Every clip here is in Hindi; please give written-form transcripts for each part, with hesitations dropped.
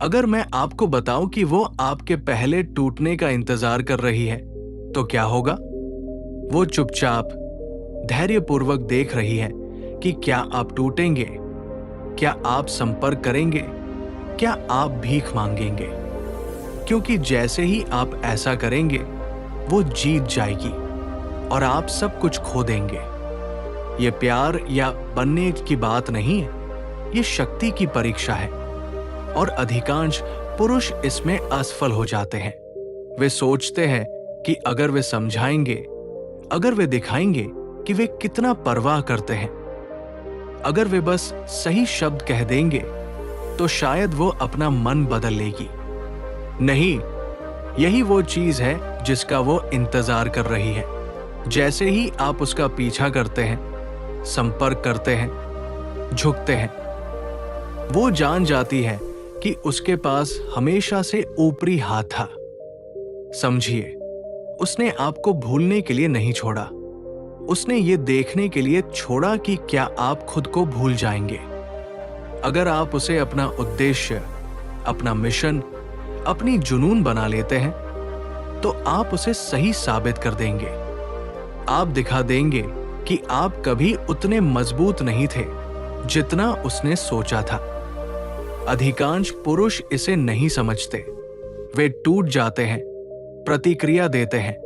अगर मैं आपको बताऊं कि वो आपके पहले टूटने का इंतजार कर रही है, तो क्या होगा? वो चुपचाप धैर्यपूर्वक देख रही है कि क्या आप टूटेंगे, क्या आप संपर्क करेंगे, क्या आप भीख मांगेंगे। क्योंकि जैसे ही आप ऐसा करेंगे, वो जीत जाएगी और आप सब कुछ खो देंगे। ये प्यार या बनने की बात नहीं है, ये शक्ति की परीक्षा है और अधिकांश पुरुष इसमें असफल हो जाते हैं। वे सोचते हैं कि अगर वे समझाएंगे, अगर वे दिखाएंगे कि वे कितना परवाह करते हैं, अगर वे बस सही शब्द कह देंगे, तो शायद वो अपना मन बदल लेगी। नहीं, यही वो चीज है जिसका वो इंतजार कर रही है। जैसे ही आप उसका पीछा करते हैं, संपर्क करते हैं, झुकते हैं, वो जान जाती है कि उसके पास हमेशा से ऊपरी हाथ था। समझिए, उसने आपको भूलने के लिए नहीं छोड़ा, उसने ये देखने के लिए छोड़ा कि क्या आप खुद को भूल जाएंगे। अगर आप उसे अपना उद्देश्य, अपना मिशन, अपनी जुनून बना लेते हैं, तो आप उसे सही साबित कर देंगे। आप दिखा देंगे कि आप कभी उतने मजबूत नहीं थे जितना उसने सोचा था। अधिकांश पुरुष इसे नहीं समझते। वे टूट जाते हैं, प्रतिक्रिया देते हैं,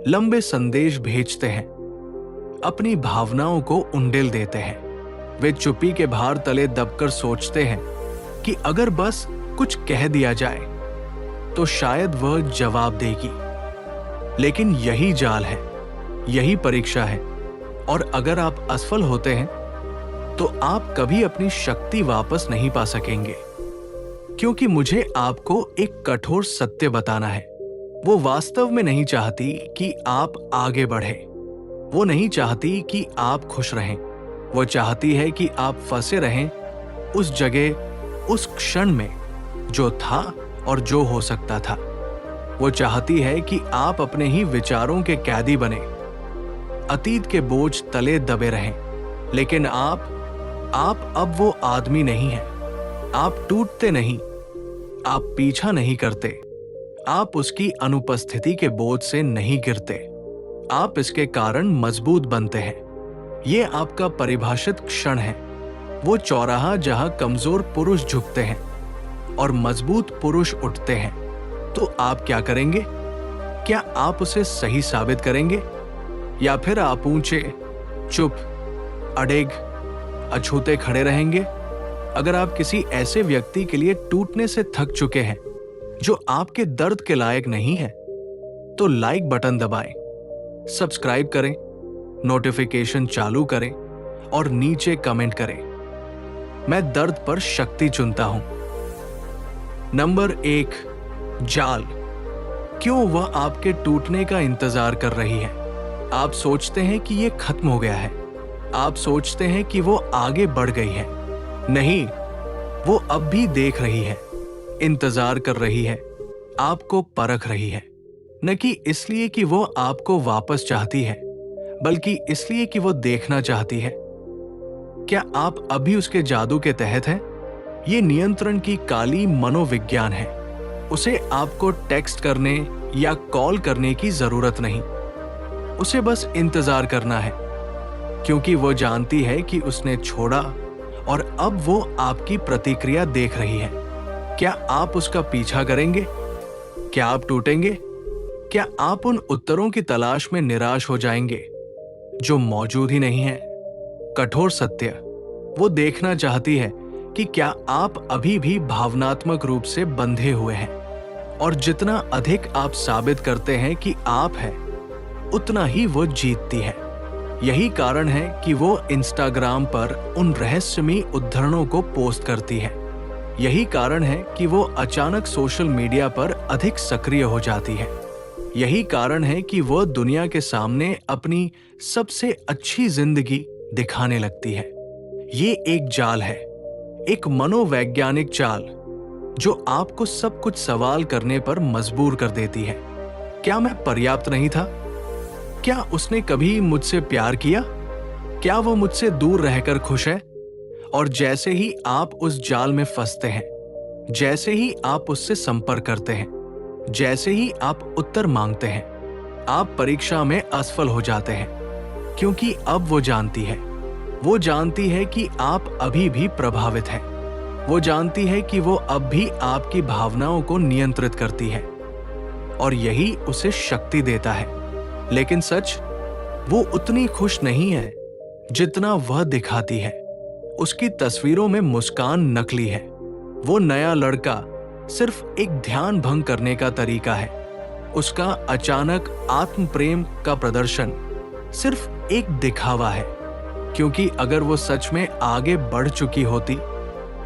लंबे संदेश भेजते हैं, अपनी भावनाओं को उंडेल देते हैं। वे चुप्पी के भार तले दबकर सोचते हैं कि अगर बस कुछ कह दिया जाए तो शायद वह जवाब देगी। लेकिन यही जाल है, यही परीक्षा है, और अगर आप असफल होते हैं तो आप कभी अपनी शक्ति वापस नहीं पा सकेंगे। क्योंकि मुझे आपको एक कठोर सत्य बताना है। वो वास्तव में नहीं चाहती कि आप आगे बढ़े, वो नहीं चाहती कि आप खुश रहें। वो चाहती है कि आप फंसे रहें उस जगह, उस क्षण में जो था और जो हो सकता था। वो चाहती है कि आप अपने ही विचारों के कैदी बने, अतीत के बोझ तले दबे रहें। लेकिन आप अब वो आदमी नहीं हैं। आप टूटते नहीं, आप पीछा नहीं करते, आप उसकी अनुपस्थिति के बोझ से नहीं गिरते, आप इसके कारण मजबूत बनते हैं। ये आपका परिभाषित क्षण है, वो चौराहा जहां कमजोर पुरुष झुकते हैं और मजबूत पुरुष उठते हैं। तो आप क्या करेंगे? क्या आप उसे सही साबित करेंगे, या फिर आप ऊंचे, चुप, अड़ेग, अछूते खड़े रहेंगे? अगर आप किसी ऐसे व्यक्ति के लिए टूटने से थक चुके हैं जो आपके दर्द के लायक नहीं है, तो लाइक बटन दबाएं, सब्सक्राइब करें, नोटिफिकेशन चालू करें और नीचे कमेंट करें। मैं दर्द पर शक्ति चुनता हूं। नंबर 1, जाल। क्यों वह आपके टूटने का इंतजार कर रही है? आप सोचते हैं कि यह खत्म हो गया है, आप सोचते हैं कि वो आगे बढ़ गई है। नहीं, वो अब भी देख रही है, इंतजार कर रही है, आपको परख रही है। न कि इसलिए कि वो आपको वापस चाहती है, बल्कि इसलिए कि वो देखना चाहती है। क्या आप अभी उसके जादू के तहत हैं? ये नियंत्रण की काली मनोविज्ञान है। उसे आपको टेक्स्ट करने या कॉल करने की जरूरत नहीं, उसे बस इंतजार करना है, क्योंकि वो जानती है कि उसने छोड़ा और अब वो आपकी प्रतिक्रिया देख रही है। क्या आप उसका पीछा करेंगे? क्या आप टूटेंगे? क्या आप उन उत्तरों की तलाश में निराश हो जाएंगे जो मौजूद ही नहीं है? कठोर सत्य, वो देखना चाहती है कि क्या आप अभी भी भावनात्मक रूप से बंधे हुए हैं, और जितना अधिक आप साबित करते हैं कि आप हैं, उतना ही वो जीतती है। यही कारण है कि वो इंस्टाग्राम पर उन रहस्यमयी उद्धरणों को पोस्ट करती है। यही कारण है कि वो अचानक सोशल मीडिया पर अधिक सक्रिय हो जाती है। यही कारण है कि वो दुनिया के सामने अपनी सबसे अच्छी जिंदगी दिखाने लगती है। ये एक जाल है, एक मनोवैज्ञानिक चाल, जो आपको सब कुछ सवाल करने पर मजबूर कर देती है। क्या मैं पर्याप्त नहीं था? क्या उसने कभी मुझसे प्यार किया? क्या वो मुझसे दूर रहकर खुश है? और जैसे ही आप उस जाल में फंसते हैं, जैसे ही आप उससे संपर्क करते हैं, जैसे ही आप उत्तर मांगते हैं, आप परीक्षा में असफल हो जाते हैं, क्योंकि अब वो जानती है कि आप अभी भी प्रभावित हैं। वो जानती है कि वो अब भी आपकी भावनाओं को नियंत्रित करती है, और यही उसे शक्ति देता है। लेकिन सच, वो उतनी खुश नहीं है जितना वह दिखाती है। उसकी तस्वीरों में मुस्कान नकली है। वो नया लड़का सिर्फ एक ध्यान भंग करने का तरीका है। उसका अचानक आत्म प्रेम का प्रदर्शन सिर्फ एक दिखावा है, क्योंकि अगर वो सच में आगे बढ़ चुकी होती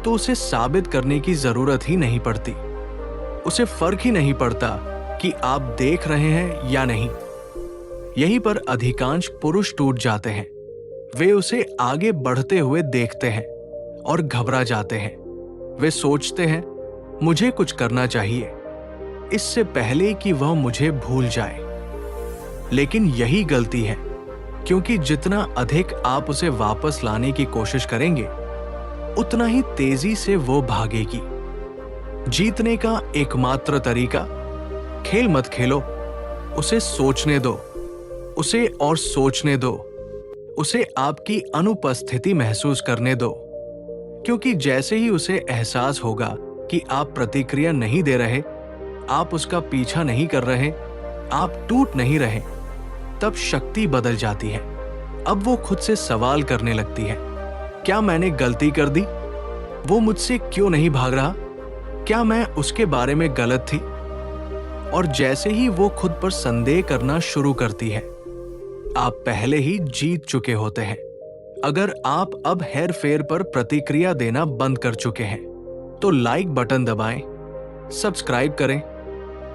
तो उसे साबित करने की जरूरत ही नहीं पड़ती। उसे फर्क ही नहीं पड़ता कि आप देख रहे हैं या नहीं। यहीं पर अधिकांश पुरुष टूट जाते हैं। वे उसे आगे बढ़ते हुए देखते हैं और घबरा जाते हैं। वे सोचते हैं, मुझे कुछ करना चाहिए इससे पहले कि वह मुझे भूल जाए। लेकिन यही गलती है, क्योंकि जितना अधिक आप उसे वापस लाने की कोशिश करेंगे, उतना ही तेजी से वो भागेगी। जीतने का एकमात्र तरीका, खेल मत खेलो, उसे सोचने दो, उसे और सोचने दो, उसे आपकी अनुपस्थिति महसूस करने दो। क्योंकि जैसे ही उसे एहसास होगा कि आप प्रतिक्रिया नहीं दे रहे, आप उसका पीछा नहीं कर रहे, आप टूट नहीं रहे, तब शक्ति बदल जाती है। अब वो खुद से सवाल करने लगती है, क्या मैंने गलती कर दी? वो मुझसे क्यों नहीं भाग रहा? क्या मैं उसके बारे में गलत थी? और जैसे ही वो खुद पर संदेह करना शुरू करती है, आप पहले ही जीत चुके होते हैं। अगर आप अब हेर फेर पर प्रतिक्रिया देना बंद कर चुके हैं, तो लाइक बटन दबाएं, सब्सक्राइब करें,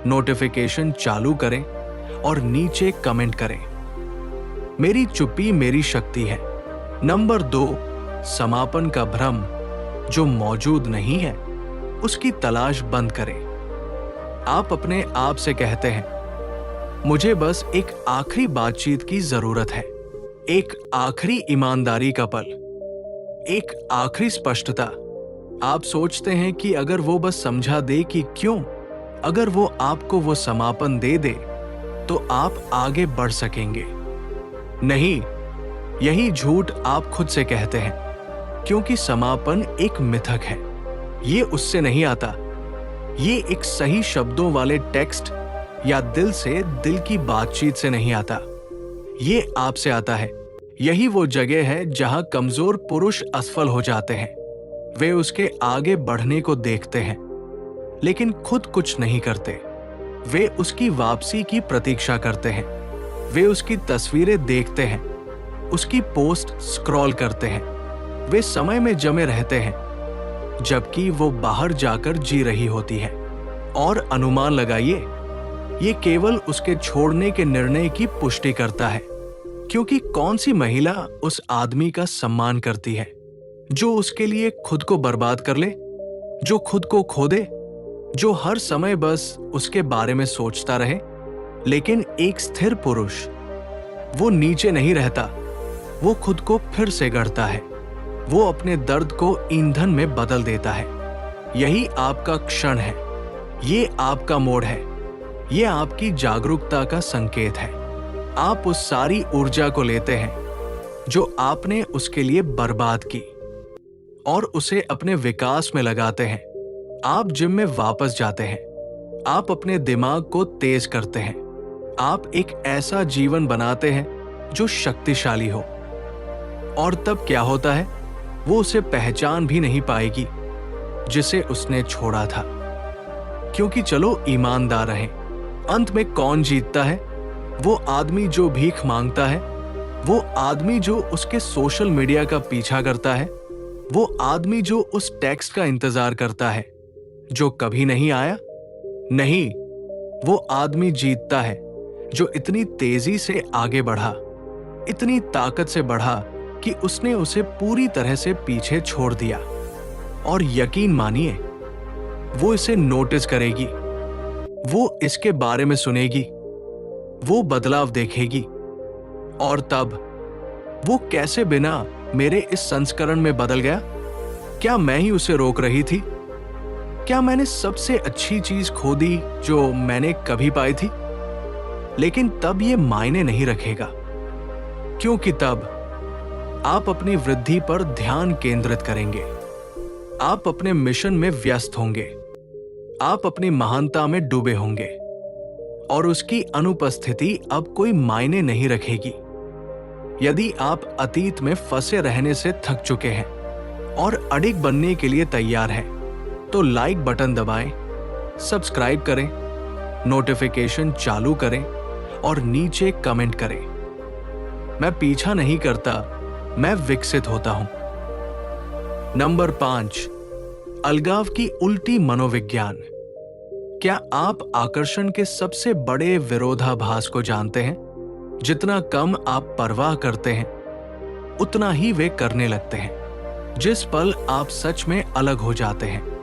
नोटिफिकेशन चालू करें और नीचे कमेंट करें। मेरी चुप्पी मेरी शक्ति है। नंबर 2, समापन का भ्रम जो मौजूद नहीं है, उसकी तलाश बंद करें। आप अपने आप से कहते हैं, मुझे बस एक आखिरी बातचीत की जरूरत है, एक आखिरी ईमानदारी का पल, एक आखिरी स्पष्टता। आप सोचते हैं कि अगर वो बस समझा दे कि क्यों, अगर वो आपको वो समापन दे दे, तो आप आगे बढ़ सकेंगे। नहीं, यही झूठ आप खुद से कहते हैं, क्योंकि समापन एक मिथक है। ये उससे नहीं आता। ये एक सही शब्दों वाले टेक्स्ट या दिल से दिल की बातचीत से नहीं आता। ये आपसे आता है। यही वो जगह है जहां कमजोर पुरुष असफल हो जाते हैं। वे उसके आगे बढ़ने को देखते हैं, लेकिन खुद कुछ नहीं करते। वे उसकी वापसी की प्रतीक्षा करते हैं। वे उसकी तस्वीरें देखते हैं, उसकी पोस्ट स्क्रॉल करते हैं। वे समय में जमे रहते हैं, जबकि वो बाहर जाकर जी रही होती है। और अनुमान लगाइए, ये केवल उसके छोड़ने के निर्णय की पुष्टि करता है। क्योंकि कौन सी महिला उस आदमी का सम्मान करती है जो उसके लिए खुद को बर्बाद कर ले, जो खुद को खो दे, जो हर समय बस उसके बारे में सोचता रहे? लेकिन एक स्थिर पुरुष, वो नीचे नहीं रहता, वो खुद को फिर से गढ़ता है। वो अपने दर्द को ईंधन में बदल देता है। यही आपका क्षण है, ये आपका मोड़ है, ये आपकी जागरूकता का संकेत है। आप उस सारी ऊर्जा को लेते हैं जो आपने उसके लिए बर्बाद की, और उसे अपने विकास में लगाते हैं। आप जिम में वापस जाते हैं, आप अपने दिमाग को तेज करते हैं, आप एक ऐसा जीवन बनाते हैं जो शक्तिशाली हो। और तब क्या होता है? वो उसे पहचान भी नहीं पाएगी जिसे उसने छोड़ा था। क्योंकि चलो ईमानदार रहें, अंत में कौन जीतता है? वो आदमी जो भीख मांगता है, वो आदमी जो उसके सोशल मीडिया का पीछा करता है, वो आदमी जो उस टेक्स्ट का इंतजार करता है जो कभी नहीं आया? नहीं, वो आदमी जीतता है जो इतनी तेजी से आगे बढ़ा, इतनी ताकत से बढ़ा कि उसने उसे पूरी तरह से पीछे छोड़ दिया। और यकीन मानिए, वो इसे नोटिस करेगी, वो इसके बारे में सुनेगी, वो बदलाव देखेगी। और तब वो कैसे बिना मेरे इस संस्करण में बदल गया? क्या मैं ही उसे रोक रही थी? क्या मैंने सबसे अच्छी चीज खो दी जो मैंने कभी पाई थी? लेकिन तब ये मायने नहीं रखेगा, क्योंकि तब आप अपनी वृद्धि पर ध्यान केंद्रित करेंगे। आप अपने मिशन में व्यस्त होंगे, आप अपनी महानता में डूबे होंगे और उसकी अनुपस्थिति अब कोई मायने नहीं रखेगी। यदि आप अतीत में फंसे रहने से थक चुके हैं और अडिग बनने के लिए तैयार हैं, तो लाइक बटन दबाएं, सब्सक्राइब करें, नोटिफिकेशन चालू करें और नीचे कमेंट करें। मैं पीछा नहीं करता, मैं विकसित होता हूं। नंबर 5, अलगाव की उल्टी मनोविज्ञान। क्या आप आकर्षण के सबसे बड़े विरोधाभास को जानते हैं? जितना कम आप परवाह करते हैं, उतना ही वे करने लगते हैं। जिस पल आप सच में अलग हो जाते हैं,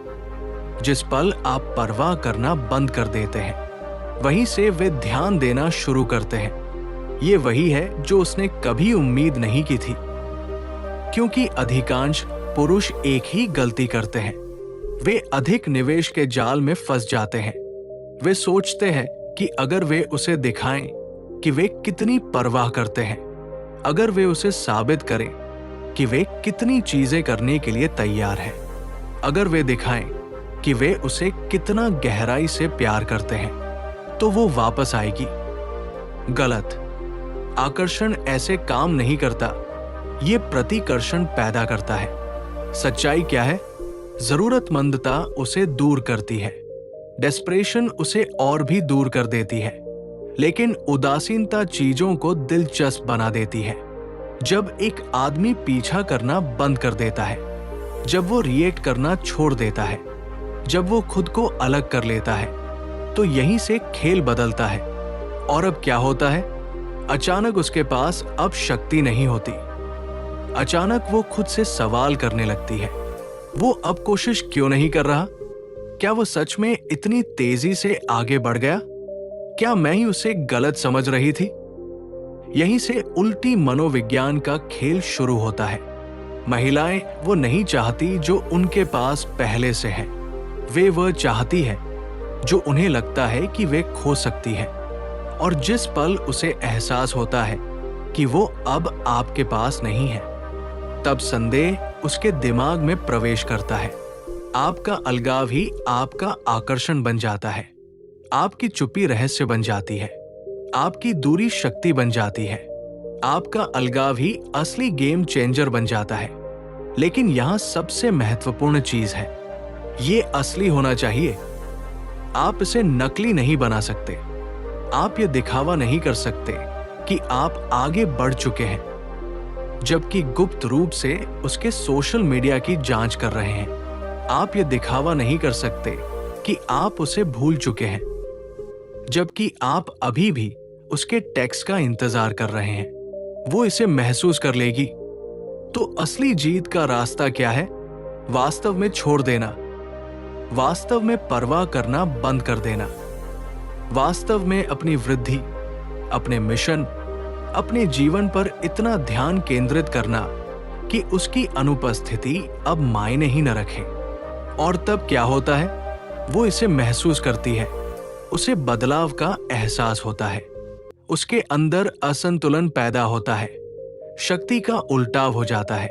जिस पल आप परवाह करना बंद कर देते हैं, वहीं से वे ध्यान देना शुरू करते हैं। ये वही है जो उसने कभी उम्मीद नहीं की थी, क्योंकि अधिकांश पुरुष एक ही गलती करते हैं। वे अधिक निवेश के जाल में फंस जाते हैं। वे सोचते हैं कि अगर वे उसे दिखाएं कि वे कितनी परवाह करते हैं, अगर वे उसे साबित करें कि वे कितनी चीजें करने के लिए तैयार हैं, अगर वे दिखाएं कि वे उसे कितना गहराई से प्यार करते हैं, तो वो वापस आएगी। गलत। आकर्षण ऐसे काम नहीं करता, ये प्रतिकर्षण पैदा करता है। सच्चाई क्या है? जरूरतमंदता उसे दूर करती है, डेस्परेशन उसे और भी दूर कर देती है, लेकिन उदासीनता चीजों को दिलचस्प बना देती है। जब एक आदमी पीछा करना बंद कर देता है, जब वो रिएक्ट करना छोड़ देता है, जब वो खुद को अलग कर लेता है, तो यहीं से खेल बदलता है। और अब क्या होता है? अचानक उसके पास अब शक्ति नहीं होती। अचानक वो खुद से सवाल करने लगती है, वो अब कोशिश क्यों नहीं कर रहा? क्या वो सच में इतनी तेजी से आगे बढ़ गया? क्या मैं ही उसे गलत समझ रही थी? यहीं से उल्टी मनोविज्ञान का खेल शुरू होता है। महिलाएं वो नहीं चाहती जो उनके पास पहले से है, वे वह चाहती है जो उन्हें लगता है कि वे खो सकती है। और जिस पल उसे एहसास होता है कि वो अब आपके पास नहीं है, तब संदेह उसके दिमाग में प्रवेश करता है। आपका अलगाव ही आपका आकर्षण बन जाता है, आपकी चुप्पी रहस्य बन जाती है, आपकी दूरी शक्ति बन जाती है। आपका अलगाव ही असली गेम चेंजर बन जाता है। लेकिन यहां सबसे महत्वपूर्ण चीज है, ये असली होना चाहिए। आप इसे नकली नहीं बना सकते। आप ये दिखावा नहीं कर सकते कि आप आगे बढ़ चुके हैं, जबकि गुप्त रूप से उसके सोशल मीडिया की जांच कर रहे हैं। आप ये दिखावा नहीं कर सकते कि आप उसे भूल चुके हैं, जबकि आप अभी भी उसके टेक्स्ट का इंतजार कर रहे हैं। वो इसे महसूस कर लेगी। तो असली जीत का रास्ता क्या है? वास्तव में छोड़ देना, वास्तव में परवाह करना बंद कर देना, वास्तव में अपनी वृद्धि, अपने मिशन, अपने जीवन पर इतना ध्यान केंद्रित करना कि उसकी अनुपस्थिति अब मायने ही न रखे। और तब क्या होता है? वो इसे महसूस करती है, उसे बदलाव का एहसास होता है, उसके अंदर असंतुलन पैदा होता है, शक्ति का उल्टाव हो जाता है।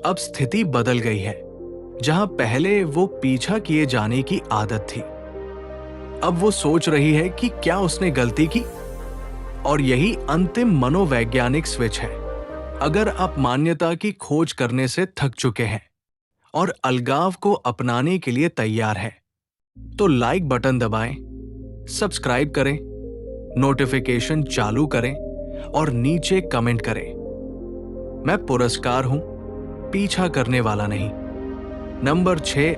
अब स्थिति बदल गई है। जहां पहले वो पीछा किए जाने की आदत थी, अब वो सोच रही है कि क्या उसने गलती की। और यही अंतिम मनोवैज्ञानिक स्विच है। अगर आप मान्यता की खोज करने से थक चुके हैं और अलगाव को अपनाने के लिए तैयार हैं, तो लाइक बटन दबाएं, सब्सक्राइब करें, नोटिफिकेशन चालू करें और नीचे कमेंट करें। मैं पुरस्कार हूं, पीछा करने वाला नहीं। नंबर 6,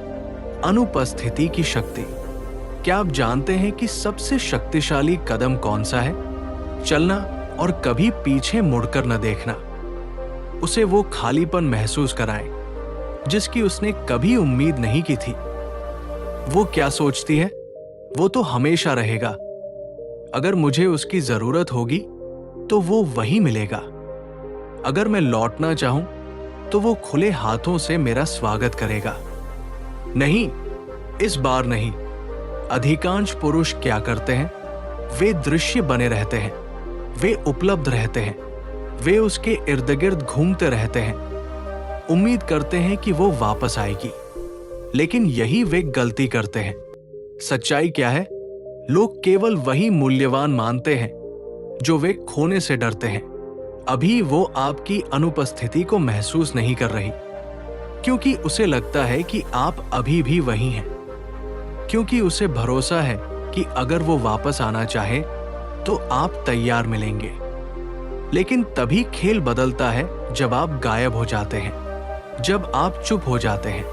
अनुपस्थिति की शक्ति। क्या आप जानते हैं कि सबसे शक्तिशाली कदम कौन सा है? चलना और कभी पीछे मुड़कर न देखना। उसे वो खालीपन महसूस कराएं जिसकी उसने कभी उम्मीद नहीं की थी। वो क्या सोचती है? वो तो हमेशा रहेगा। अगर मुझे उसकी जरूरत होगी तो वो वही मिलेगा। अगर मैं लौटना चाहूं तो वो खुले हाथों से मेरा स्वागत करेगा। नहीं, इस बार नहीं। अधिकांश पुरुष क्या करते हैं? वे दृश्य बने रहते हैं, वे उपलब्ध रहते हैं, वे उसके इर्द गिर्द घूमते रहते हैं, उम्मीद करते हैं कि वो वापस आएगी। लेकिन यही वे गलती करते हैं। सच्चाई क्या है? लोग केवल वही मूल्यवान मानते हैं जो वे खोने से डरते हैं। अभी वो आपकी अनुपस्थिति को महसूस नहीं कर रही, क्योंकि उसे लगता है कि आप अभी भी वही हैं, क्योंकि उसे भरोसा है कि अगर वो वापस आना चाहे तो आप तैयार मिलेंगे। लेकिन तभी खेल बदलता है जब आप गायब हो जाते हैं, जब आप चुप हो जाते हैं,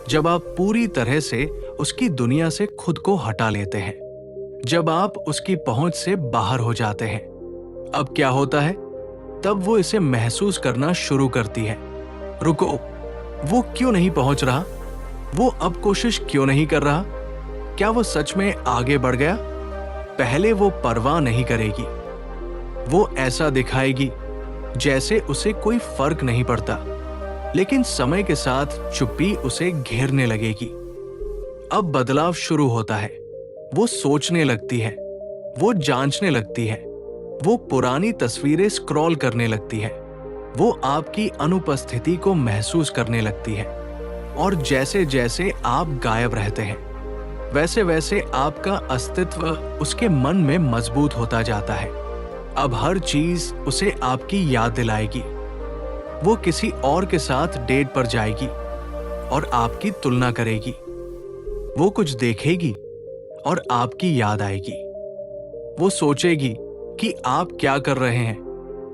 जब आप पूरी तरह से उसकी दुनिया से खुद को हटा लेते हैं, जब आप उसकी पहुंच से बाहर हो जाते हैं। अब क्या होता है? तब वो इसे महसूस करना शुरू करती है। रुको, वो क्यों नहीं पहुंच रहा? वो अब कोशिश क्यों नहीं कर रहा? क्या वो सच में आगे बढ़ गया? पहले वो परवाह नहीं करेगी। वो ऐसा दिखाएगी जैसे उसे कोई फर्क नहीं पड़ता, लेकिन समय के साथ चुप्पी उसे घेरने लगेगी। अब बदलाव शुरू होता है। वो सोचने लगती है, वो जांचने लगती है, वो पुरानी तस्वीरें स्क्रॉल करने लगती है, वो आपकी अनुपस्थिति को महसूस करने लगती है। और जैसे जैसे आप गायब रहते हैं, वैसे वैसे आपका अस्तित्व उसके मन में मजबूत होता जाता है। अब हर चीज उसे आपकी याद दिलाएगी। वो किसी और के साथ डेट पर जाएगी और आपकी तुलना करेगी। वो कुछ देखेगी और आपकी याद आएगी। वो सोचेगी कि आप क्या कर रहे हैं।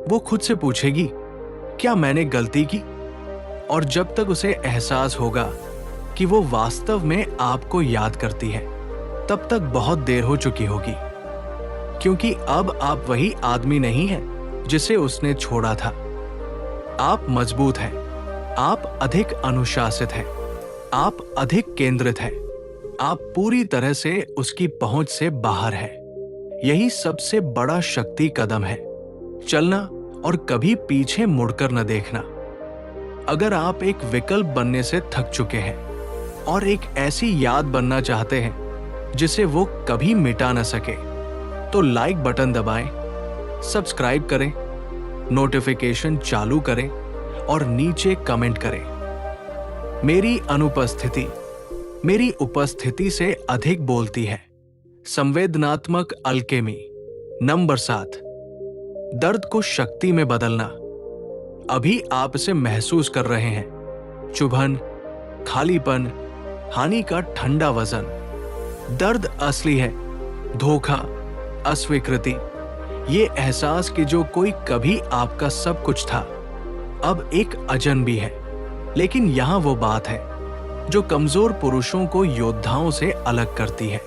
वो खुद से पूछेगी, क्या मैंने गलती की? और जब तक उसे एहसास होगा कि वो वास्तव में आपको याद करती है, तब तक बहुत देर हो चुकी होगी, क्योंकि अब आप वही आदमी नहीं हैं जिसे उसने छोड़ा था। आप मजबूत हैं, आप अधिक अनुशासित हैं, आप अधिक केंद्रित हैं, आप पूरी तरह से उसकी पहुंच से बाहर हैं। यही सबसे बड़ा शक्ति कदम है, चलना और कभी पीछे मुड़कर न देखना। अगर आप एक विकल्प बनने से थक चुके हैं और एक ऐसी याद बनना चाहते हैं जिसे वो कभी मिटा न सके, तो लाइक बटन दबाएं, सब्सक्राइब करें, नोटिफिकेशन चालू करें और नीचे कमेंट करें। मेरी अनुपस्थिति मेरी उपस्थिति से अधिक बोलती है। संवेदनात्मक अल्केमी नंबर 7। दर्द को शक्ति में बदलना। अभी आप इसे महसूस कर रहे हैं। चुभन, खालीपन, हानि का ठंडा वजन। दर्द असली है, धोखा, अस्वीकृति, ये एहसास कि जो कोई कभी आपका सब कुछ था अब एक अजनबी है। लेकिन यहां वो बात है जो कमजोर पुरुषों को योद्धाओं से अलग करती है।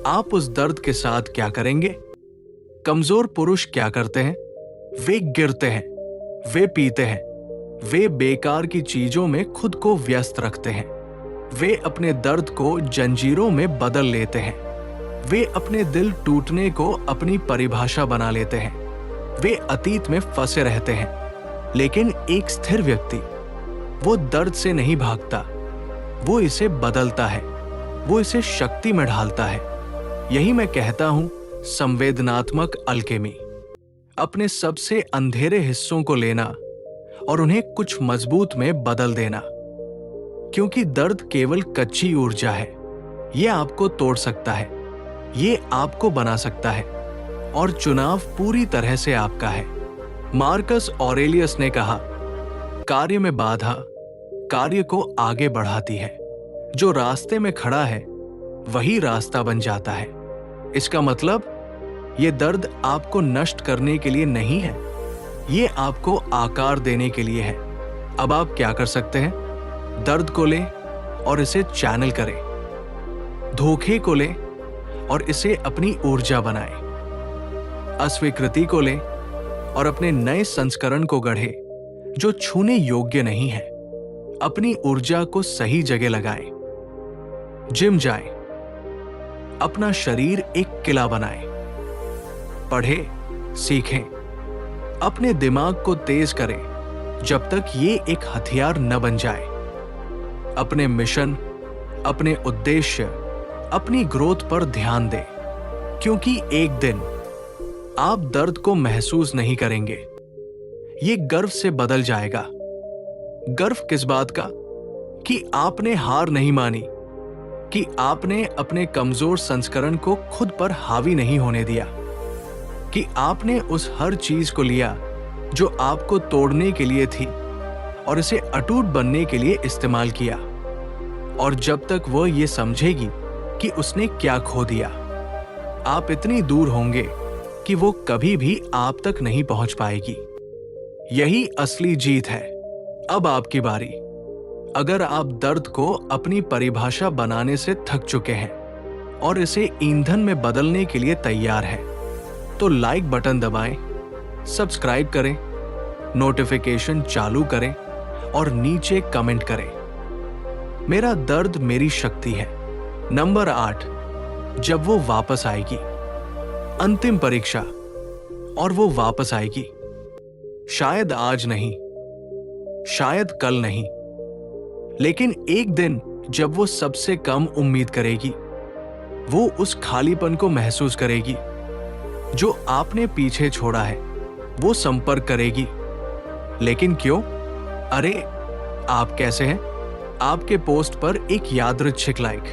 आप उस दर्द के साथ क्या करेंगे? कमजोर पुरुष क्या करते हैं? वे गिरते हैं, वे पीते हैं, वे बेकार की चीजों में खुद को व्यस्त रखते हैं, वे अपने दर्द को जंजीरों में बदल लेते हैं, वे अपने दिल टूटने को अपनी परिभाषा बना लेते हैं, वे अतीत में फंसे रहते हैं। लेकिन एक स्थिर व्यक्ति वो दर्द से नहीं भागता, वो इसे बदलता है, वो इसे शक्ति में ढालता है। यही मैं कहता हूं संवेदनात्मक अल्केमी। अपने सबसे अंधेरे हिस्सों को लेना और उन्हें कुछ मजबूत में बदल देना, क्योंकि दर्द केवल कच्ची ऊर्जा है। ये आपको तोड़ सकता है, ये आपको बना सकता है, और चुनाव पूरी तरह से आपका है। मार्कस ऑरेलियस ने कहा, कार्य में बाधा कार्य को आगे बढ़ाती है। जो रास्ते में खड़ा है वही रास्ता बन जाता है। इसका मतलब ये दर्द आपको नष्ट करने के लिए नहीं है, ये आपको आकार देने के लिए है। अब आप क्या कर सकते हैं? दर्द को लें और इसे चैनल करें, धोखे को लें और इसे अपनी ऊर्जा बनाएं, अस्वीकृति को लें और अपने नए संस्करण को गढ़ें जो छूने योग्य नहीं है। अपनी ऊर्जा को सही जगह लगाएं, जिम जाएं, अपना शरीर एक किला बनाएं, पढ़ें, सीखें, अपने दिमाग को तेज करें जब तक ये एक हथियार न बन जाए। अपने मिशन, अपने उद्देश्य, अपनी ग्रोथ पर ध्यान दें, क्योंकि एक दिन आप दर्द को महसूस नहीं करेंगे। ये गर्व से बदल जाएगा। गर्व किस बात का? कि आपने हार नहीं मानी, कि आपने अपने कमजोर संस्करण को खुद पर हावी नहीं होने दिया, कि आपने उस हर चीज को लिया जो आपको तोड़ने के लिए थी और इसे अटूट बनने के लिए इस्तेमाल किया। और जब तक वह ये समझेगी कि उसने क्या खो दिया, आप इतनी दूर होंगे कि वो कभी भी आप तक नहीं पहुंच पाएगी। यही असली जीत है। अब आपकी बारी। अगर आप दर्द को अपनी परिभाषा बनाने से थक चुके हैं और इसे ईंधन में बदलने के लिए तैयार हैं, तो लाइक बटन दबाएं, सब्सक्राइब करें, नोटिफिकेशन चालू करें और नीचे कमेंट करें। मेरा दर्द मेरी शक्ति है। नंबर 8, जब वो वापस आएगी। अंतिम परीक्षा, और वो वापस आएगी। शायद आज नहीं, शायद कल नहीं, लेकिन एक दिन जब वो सबसे कम उम्मीद करेगी, वो उस खालीपन को महसूस करेगी जो आपने पीछे छोड़ा है। वो संपर्क करेगी। लेकिन क्यों? अरे, आप कैसे हैं? आपके पोस्ट पर एक यादृच्छिक लाइक,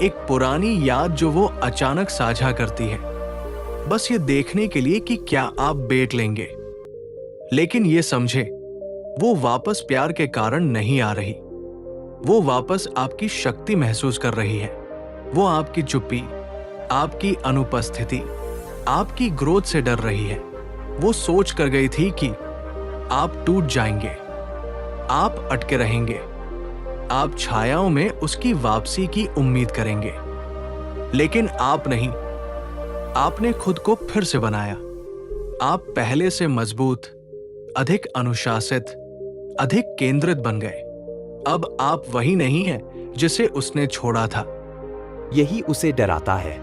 एक पुरानी याद जो वो अचानक साझा करती है, बस ये देखने के लिए कि क्या आप बेट लेंगे। लेकिन ये समझे, वो वापस प्यार के कारण नहीं आ रही। वो वापस आपकी शक्ति महसूस कर रही है। वो आपकी चुप्पी, आपकी अनुपस्थिति, आपकी ग्रोथ से डर रही है। वो सोच कर गई थी कि आप टूट जाएंगे, आप अटके रहेंगे, आप छायाओं में उसकी वापसी की उम्मीद करेंगे। लेकिन आप नहीं, आपने खुद को फिर से बनाया। आप पहले से मजबूत, अधिक अनुशासित, अधिक केंद्रित बन गए। अब आप वही नहीं हैं जिसे उसने छोड़ा था। यही उसे डराता है।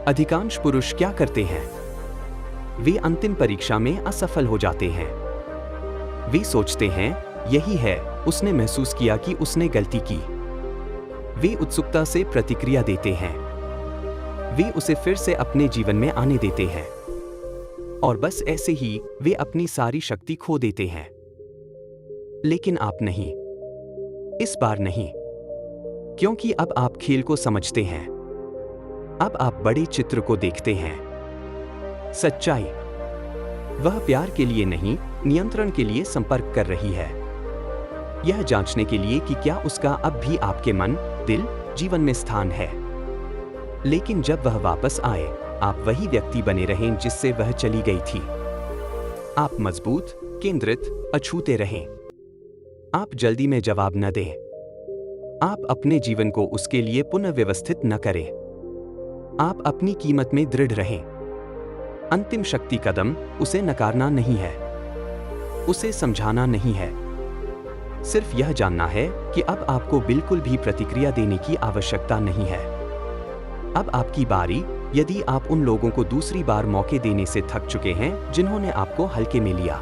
अधिकांश पुरुष क्या करते हैं? वे अंतिम परीक्षा में असफल हो जाते हैं। वे सोचते हैं, यही है, उसने महसूस किया कि उसने गलती की। वे उत्सुकता से प्रतिक्रिया देते हैं। वे उसे फिर से अपने जीवन में आने देते हैं। और बस ऐसे ही वे अपनी सारी शक्ति खो देते हैं। लेकिन आप नहीं, इस बार नहीं, क्योंकि अब आप खेल को समझते हैं। अब आप बड़े चित्र को देखते हैं। सच्चाई, वह प्यार के लिए नहीं, नियंत्रण के लिए संपर्क कर रही है। यह जांचने के लिए कि क्या उसका अब भी आपके मन, दिल, जीवन में स्थान है। लेकिन जब वह वापस आए, आप वही व्यक्ति बने रहें जिससे वह चली गई थी। आप मजबूत, केंद्रित, अछूते रहें। आप जल्दी में जवाब न दें। आप अपने जीवन को उसके लिए पुनर्व्यवस्थित न करें। आप अपनी कीमत में दृढ़ रहें। अंतिम शक्ति कदम उसे नकारना नहीं है, उसे समझाना नहीं है। सिर्फ यह जानना है कि अब आपको बिल्कुल भी प्रतिक्रिया देने की आवश्यकता नहीं है। अब आपकी बारी। यदि आप उन लोगों को दूसरी बार मौके देने से थक चुके हैं जिन्होंने आपको हल्के में लिया,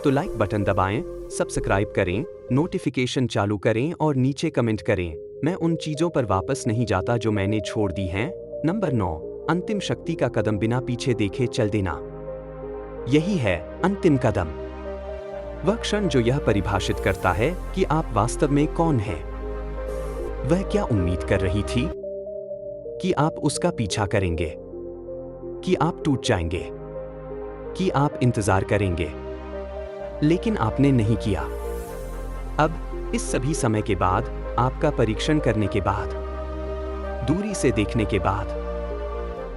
तो लाइक बटन दबाएं, सब्सक्राइब करें, नोटिफिकेशन चालू करें और नीचे कमेंट करें, मैं उन चीजों पर वापस नहीं जाता जो मैंने छोड़ दी हैं। नंबर 9, अंतिम शक्ति का कदम बिना पीछे देखे चल देना। यही है अंतिम कदम। वह क्षण जो यह परिभाषित करता है कि आप वास्तव में कौन हैं। वह क्या उम्मीद कर रही थी? कि आप उसका पीछा करेंगे, कि आप टूट जाएंगे, कि आप इंतजार करेंगे। लेकिन आपने नहीं किया। अब इस सभी समय के बाद, आपका परीक्षण करने के बाद, दूरी से देखने के बाद,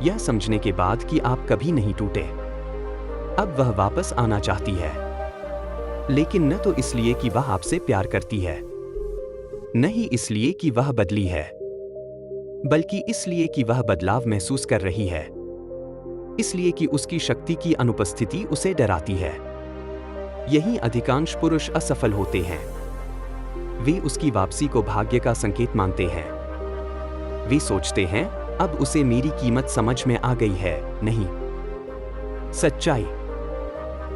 यह समझने के बाद कि आप कभी नहीं टूटे, अब वह वापस आना चाहती है। लेकिन न तो इसलिए कि वह आपसे प्यार करती है, नहीं इसलिए कि वह बदली है, बल्कि इसलिए कि वह बदलाव महसूस कर रही है। इसलिए कि उसकी शक्ति की अनुपस्थिति उसे डराती है। यही अधिकांश पुरुष असफल होते हैं। वे उसकी वापसी को भाग्य का संकेत मानते हैं। वे सोचते हैं, अब उसे मेरी कीमत समझ में आ गई है। नहीं, सच्चाई,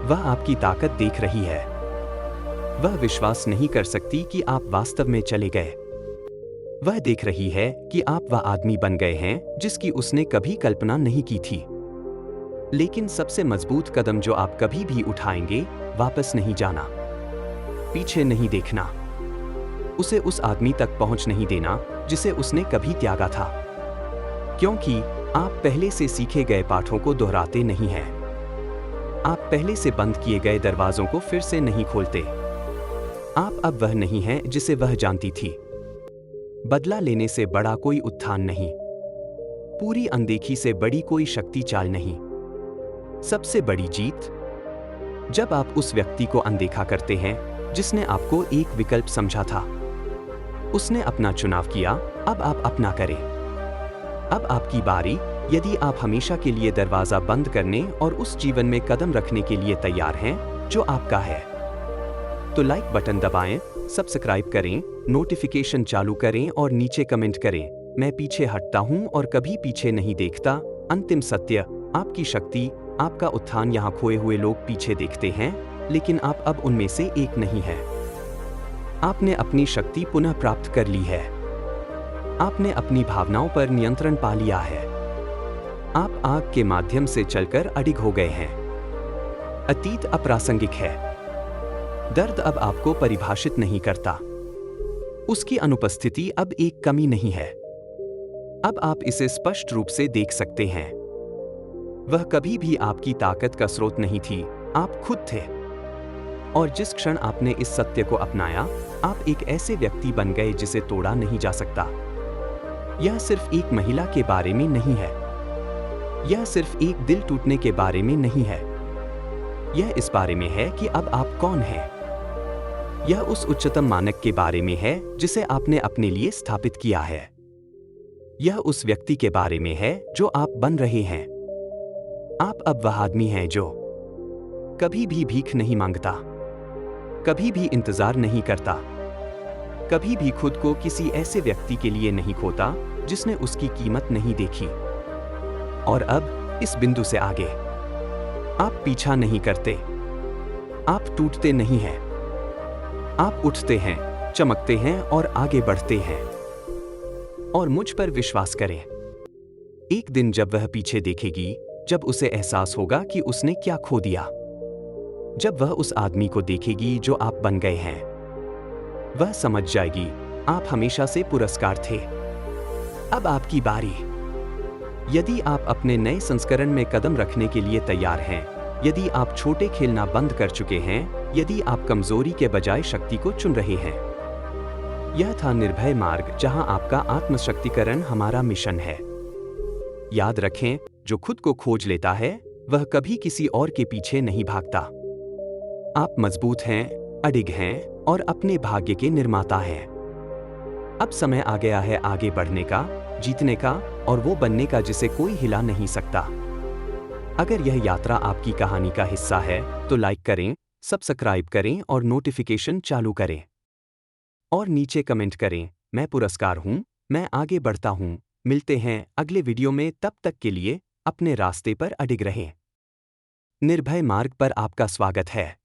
वह आपकी ताकत देख रही है। वह विश्वास नहीं कर सकती कि आप वास्तव में चले गए। वह देख रही है कि आप वह आदमी बन गए हैं जिसकी उसने कभी कल्पना नहीं की थी। लेकिन सबसे मजबूत कदम जो आप कभी भी उठाएंगे, वापस नहीं जाना, पीछे नहीं देखना, उसे उस आदमी तक पहुंच नहीं देना जिसे उसने कभी त्यागा था। क्योंकि आप पहले से सीखे गए पाठों को दोहराते नहीं हैं। आप पहले से बंद किए गए दरवाजों को फिर से नहीं खोलते। आप अब वह नहीं हैं जिसे वह जानती थी। बदला लेने से बड़ा कोई उत्थान नहीं, पूरी अनदेखी से बड़ी कोई शक्ति चाल नहीं। सबसे बड़ी जीत जब आप उस व्यक्ति को अनदेखा करते हैं जिसने आपको एक विकल्प समझा था। उसने अपना चुनाव किया, अब आप अपना करें। अब आपकी बारी। यदि आप हमेशा के लिए दरवाजा बंद करने और उस जीवन में कदम रखने के लिए तैयार हैं जो आपका है, तो लाइक बटन दबाएं, सब्सक्राइब करें, नोटिफिकेशन चालू करें और नीचे कमेंट करें, मैं पीछे हटता हूं और कभी पीछे नहीं देखता। अंतिम सत्य, आपकी शक्ति, आपका उत्थान। यहाँ खोए हुए लोग पीछे देखते हैं, लेकिन आप अब उनमें से एक नहीं हैं। आपने अपनी शक्ति पुनः प्राप्त कर ली है। आपने अपनी भावनाओं पर नियंत्रण पा लिया है। आप आग के माध्यम से चलकर अडिग हो गए हैं। अतीत अप्रासंगिक है। दर्द अब आपको परिभाषित नहीं करता। उसकी अनुपस्थिति अब एक कमी नहीं है। अब आप इसे स्पष्ट रूप से देख सकते हैं। वह कभी भी आपकी ताकत का स्रोत नहीं थी, आप खुद थे। और जिस क्षण आपने इस सत्य को अपनाया, आप एक ऐसे व्यक्ति बन गए जिसे तोड़ा नहीं जा सकता। यह सिर्फ एक महिला के बारे में नहीं है। यह सिर्फ एक दिल टूटने के बारे में नहीं है। यह इस बारे में है कि अब आप कौन हैं। यह उस उच्चतम मानक के बारे में है जिसे आपने अपने लिए स्थापित किया है। यह उस व्यक्ति के बारे में है जो आप बन रहे हैं। आप अब वह आदमी हैं जो कभी भी भीख नहीं मांगता, कभी भी इंतजार नहीं करता, कभी भी खुद को किसी ऐसे व्यक्ति के लिए नहीं खोता जिसने उसकी कीमत नहीं देखी। और अब इस बिंदु से आगे आप पीछा नहीं करते, आप टूटते नहीं हैं, आप उठते हैं, चमकते हैं और आगे बढ़ते हैं। और मुझ पर विश्वास करें, एक दिन जब वह पीछे देखेगी, जब उसे एहसास होगा कि उसने क्या खो दिया, जब वह उस आदमी को देखेगी जो आप बन गए हैं, वह समझ जाएगी आप हमेशा से पुरस्कार थे। अब आपकी बारी। यदि आप अपने नए संस्करण में कदम रखने के लिए तैयार हैं, यदि आप छोटे खेलना बंद कर चुके हैं, यदि आप कमजोरी के बजाय शक्ति को चुन रहे हैं। यह था निर्भय मार्ग, जहां आपका आत्मशक्तिकरण हमारा मिशन है। याद रखें, जो खुद को खोज लेता है वह कभी किसी और के पीछे नहीं भागता। आप मजबूत हैं, अडिग हैं और अपने भाग्य के निर्माता हैं। अब समय आ गया है आगे बढ़ने का, जीतने का और वो बनने का जिसे कोई हिला नहीं सकता। अगर यह यात्रा आपकी कहानी का हिस्सा है तो लाइक करें, सब्सक्राइब करें और नोटिफिकेशन चालू करें। और नीचे कमेंट करें, मैं पुरस्कार हूं, मैं आगे बढ़ता हूं। मिलते हैं अगले वीडियो में, तब तक के लिए अपने रास्ते पर अडिग रहें। निर्भय मार्ग पर आपका स्वागत है।